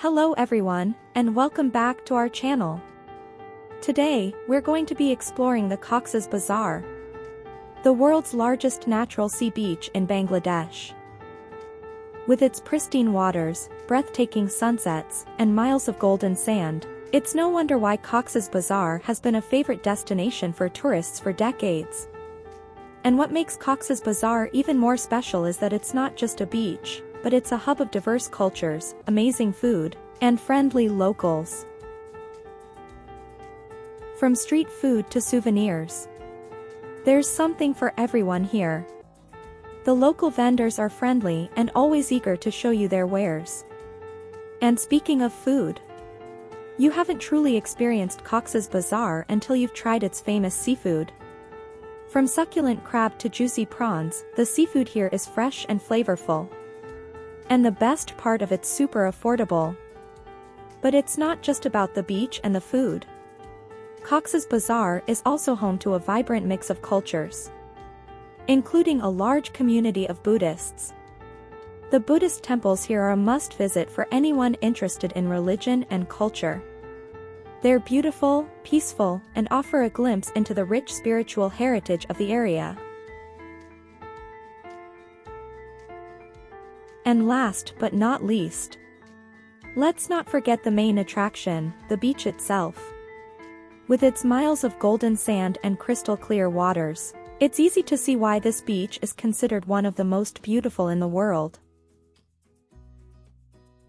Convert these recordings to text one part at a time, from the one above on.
Hello everyone, and welcome back to our channel. Today, we're going to be exploring the Cox's Bazar, the world's largest natural sea beach in Bangladesh. With its pristine waters, breathtaking sunsets, and miles of golden sand, it's no wonder why Cox's Bazar has been a favorite destination for tourists for decades. And what makes Cox's Bazar even more special is that it's not just a beach, but it's a hub of diverse cultures, amazing food, and friendly locals. From street food to souvenirs, there's something for everyone here. The local vendors are friendly and always eager to show you their wares. And speaking of food, you haven't truly experienced Cox's Bazar until you've tried its famous seafood. From succulent crab to juicy prawns, the seafood here is fresh and flavorful. And the best part of it's super affordable. But it's not just about the beach and the food. Cox's Bazar is also home to a vibrant mix of cultures, including a large community of Buddhists. The Buddhist temples here are a must-visit for anyone interested in religion and culture. They're beautiful, peaceful, and offer a glimpse into the rich spiritual heritage of the area. And last but not least, let's not forget the main attraction, the beach itself. With its miles of golden sand and crystal clear waters, it's easy to see why this beach is considered one of the most beautiful in the world.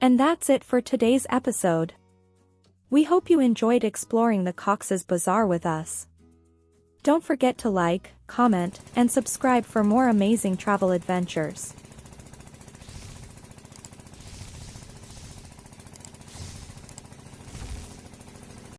And that's it for today's episode. We hope you enjoyed exploring the Cox's Bazar with us. Don't forget to like, comment, and subscribe for more amazing travel adventures.